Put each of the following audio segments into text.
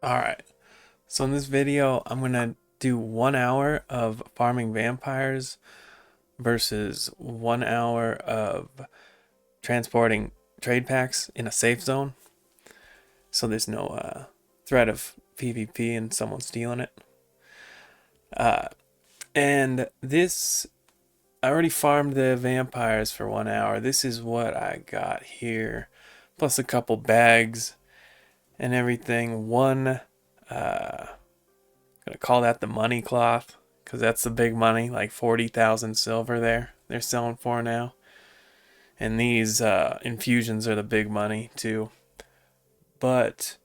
Alright, so in this video, I'm gonna do 1 hour of farming vampires versus 1 hour of transporting trade packs in a safe zone. So there's no threat of PvP and someone stealing it. Uh, and this, I already farmed the vampires for 1 hour. This is what I got here, plus a couple bags and everything. Gonna call that the money cloth because that's the big money, like 40,000 silver there they're selling for now. And these infusions are the big money too. But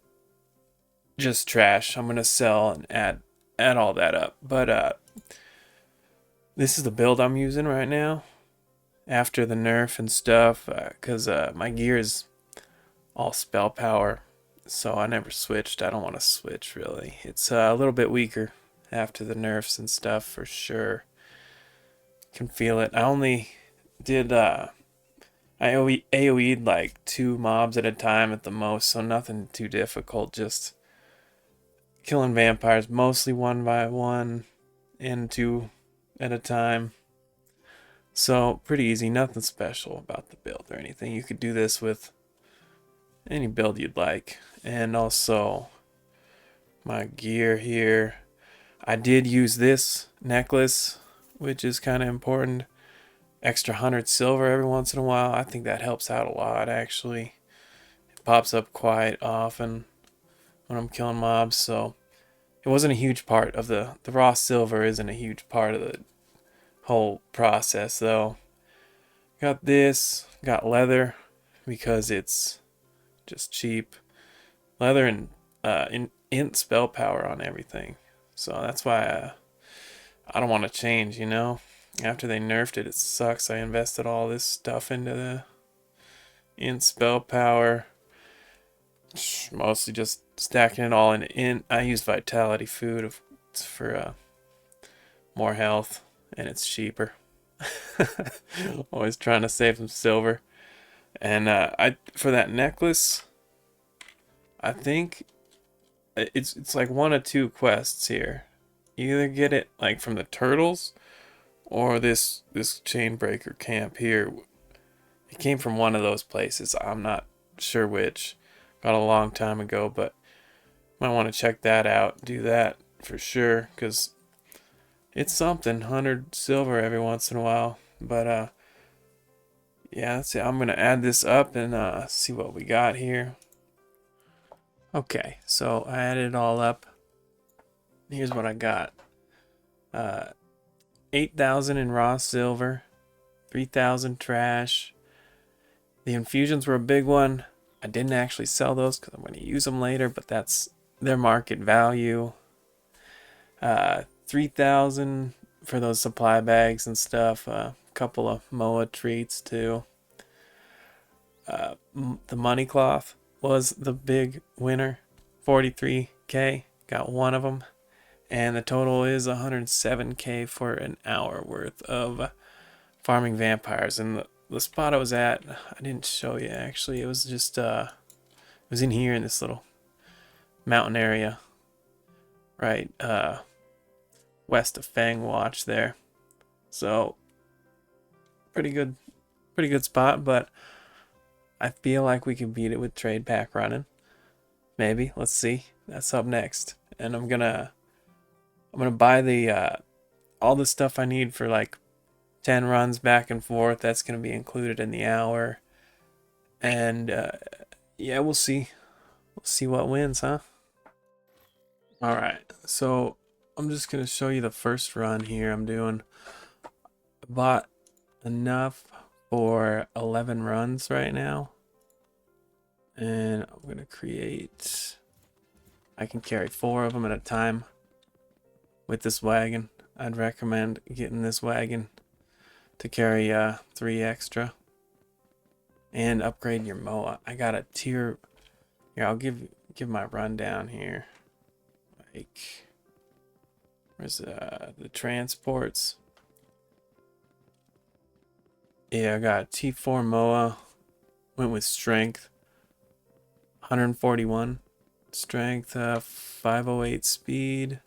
just trash. I'm gonna sell and add all that up. But this is the build I'm using right now after the nerf and stuff because my gear is all spell power. So I never switched. I don't want to switch really. It's a little bit weaker after the nerfs and stuff for sure. Can feel it. I only did I AoE'd like 2 mobs at a time at the most, so nothing too difficult, just killing vampires mostly one by one and two at a time. So pretty easy, nothing special about the build or anything. You could do this with any build you'd like. And also my gear here. I did use this necklace, which is kind of important. Extra 100 silver every once in a while. I think that helps out a lot actually. It pops up quite often when I'm killing mobs, so it wasn't a huge part of the raw silver isn't a huge part of the whole process though. Got this, got leather because it's just cheap. Leather and int spell power on everything. So that's why I don't want to change, you know? After they nerfed it, it sucks. I invested all this stuff into the int spell power. Mostly just stacking it all in int. I used vitality food for more health, and it's cheaper. Always trying to save some silver. And I for that necklace, I think it's like one of two quests here. You either get it like from the turtles or this chain breaker camp here. It came from one of those places. I'm not sure which. Got a long time ago, but might want to check that out. Do that for sure, because it's something. 100 silver every once in a while. But yeah, that's it. I'm gonna add this up and see what we got here. Okay, so I added it all up. Here's what I got. 8,000 in raw silver, 3,000 trash. The infusions were a big one. I didn't actually sell those because I'm going to use them later, but that's their market value. 3,000 for those supply bags and stuff. A couple of MOA treats too. The money cloth was the big winner. 43k, got one of them. And the total is 107k for an hour worth of farming vampires. And the spot I was at, I didn't show you actually. It was just it was in here in this little mountain area, right west of Fang Watch there. So pretty good spot. But I feel like we can beat it with trade pack running. Maybe, let's see. That's up next, and I'm gonna buy the all the stuff I need for like 10 runs back and forth. That's gonna be included in the hour. And yeah, we'll see. We'll see what wins, huh? All right. So I'm just gonna show you the first run here. I'm doing. Bought enough for 11 runs right now, and I'm gonna create. I can carry 4 of them at a time with this wagon. I'd recommend getting this wagon to carry 3 extra and upgrade your MOA. I got a tier here. I'll give my rundown here. Like, where's the transports? Yeah, I got T4 MOA. Went with strength 141. strength, 508 speed,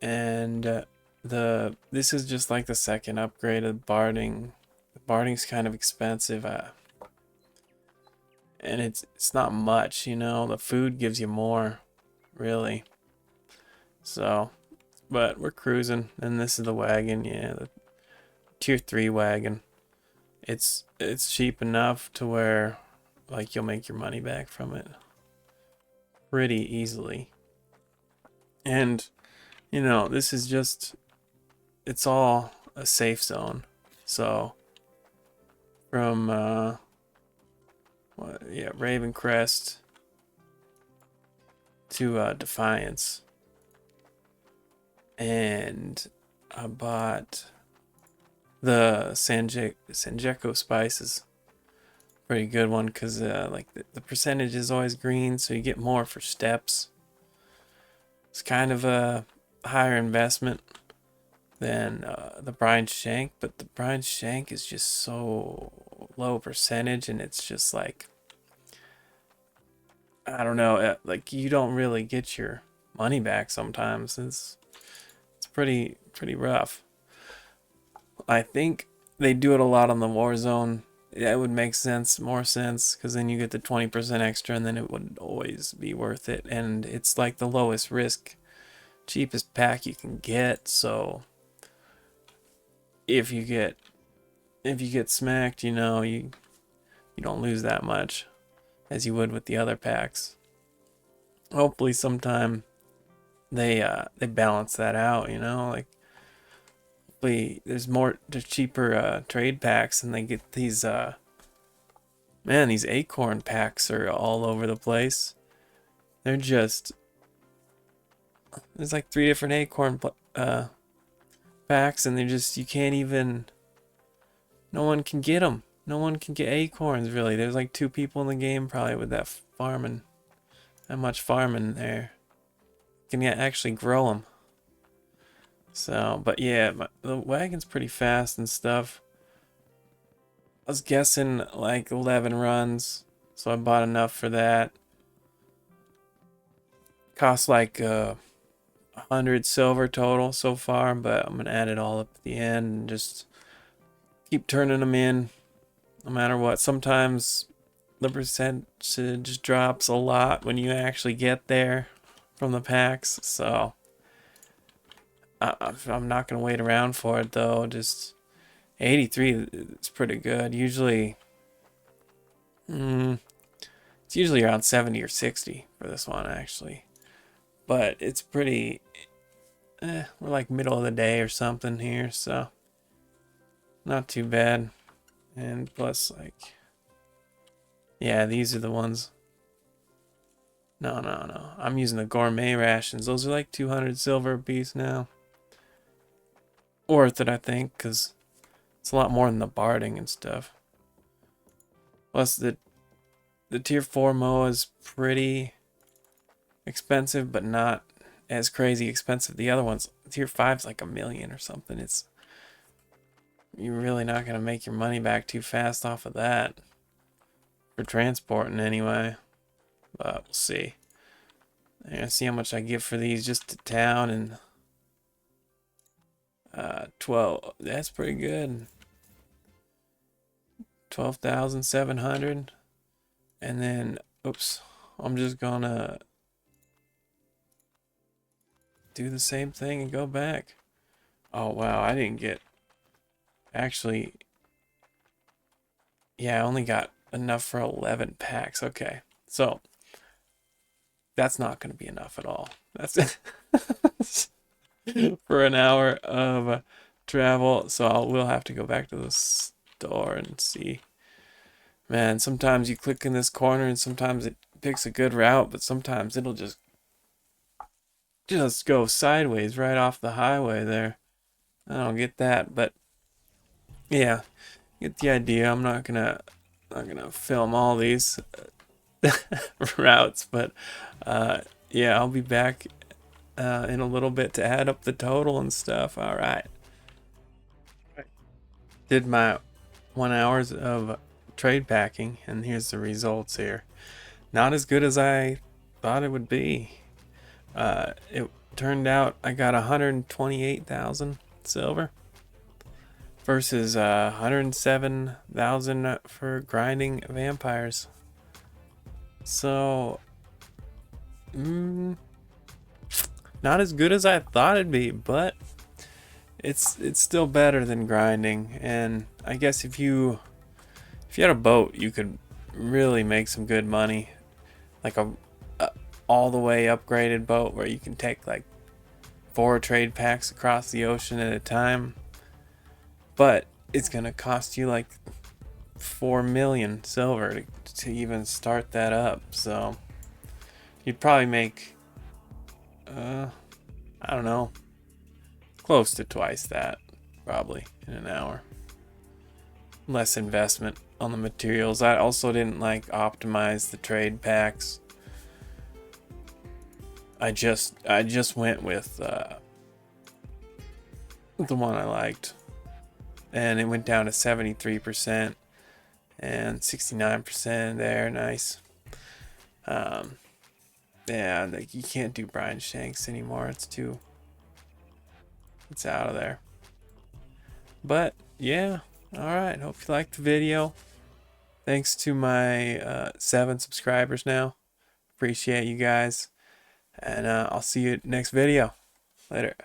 and this is just like the second upgrade of barding. The barding's kind of expensive, and it's not much, you know. The food gives you more, really. So, but we're cruising, and this is the wagon, yeah, the tier 3 wagon. It's cheap enough to where like you'll make your money back from it pretty easily. And you know, this is just, it's all a safe zone. So from Ravencrest to Defiance, and I bought the Sanjeko spices. Pretty good one because like the percentage is always green, so you get more for steps. It's kind of a higher investment than the Brine Shank, but the Brine Shank is just so low percentage, and it's just like, I don't know, like you don't really get your money back sometimes. It's pretty rough. I think they do it a lot on the Warzone. That would make more sense, because then you get the 20% extra, and then it would always be worth it. And it's like the lowest risk, cheapest pack you can get. So if you get smacked, you know, you don't lose that much as you would with the other packs. Hopefully sometime they balance that out, you know, like there's cheaper trade packs, and they get these man, these acorn packs are all over the place. They're just, there's like 3 different acorn packs, and they're just, you can't even, no one can get them. No one can get acorns, really. There's like 2 people in the game probably with that farming, that much farming there. Can actually grow them. So, but yeah, the wagon's pretty fast and stuff. I was guessing like 11 runs, so I bought enough for that. Cost like 100 silver total so far, but I'm gonna add it all up at the end and just keep turning them in, no matter what. Sometimes the percentage drops a lot when you actually get there from the packs, so I'm not gonna wait around for it though. Just 83 is pretty good. Usually, it's usually around 70 or 60 for this one actually, but it's pretty. We're like middle of the day or something here, so not too bad. And plus, like, yeah, these are the ones. No. I'm using the gourmet rations. Those are like 200 silver a piece now. Worth it, I think, because it's a lot more than the barding and stuff. Plus, the tier 4 MOA is pretty expensive, but not as crazy expensive. The other ones, tier 5's like 1 million or something. You're really not going to make your money back too fast off of that. For transporting, anyway. But we'll see. I'm going to see how much I give for these just to town, and 12. That's pretty good. 12,700. And then, oops, I'm just gonna do the same thing and go back. Oh wow, I didn't get, actually, yeah, I only got enough for 11 packs. Okay, so that's not gonna be enough at all. That's for an hour of travel, so we'll have to go back to the store and see. Man, sometimes you click in this corner and sometimes it picks a good route, but sometimes it'll just go sideways right off the highway there. I don't get that, but yeah, get the idea. I'm not gonna film all these routes, but yeah, I'll be back in a little bit to add up the total and stuff. All right. Did my 1 hours of trade packing, and here's the results here. Not as good as I thought it would be. It turned out I got 128,000 silver versus 107,000 for grinding vampires. So, not as good as I thought it'd be, but it's still better than grinding. And I guess if you had a boat, you could really make some good money, like a all the way upgraded boat where you can take like 4 trade packs across the ocean at a time. But it's gonna cost you like 4 million silver to even start that up. So you'd probably make I don't know, close to twice that probably in an hour. Less investment on the materials. I also didn't like optimize the trade packs. I just went with the one I liked, and it went down to 73% and 69% there. Nice. Yeah, like you can't do brine shanks anymore. It's out of there. But yeah, all right. Hope you liked the video. Thanks to my 7 subscribers now. Appreciate you guys. And I'll see you next video. Later.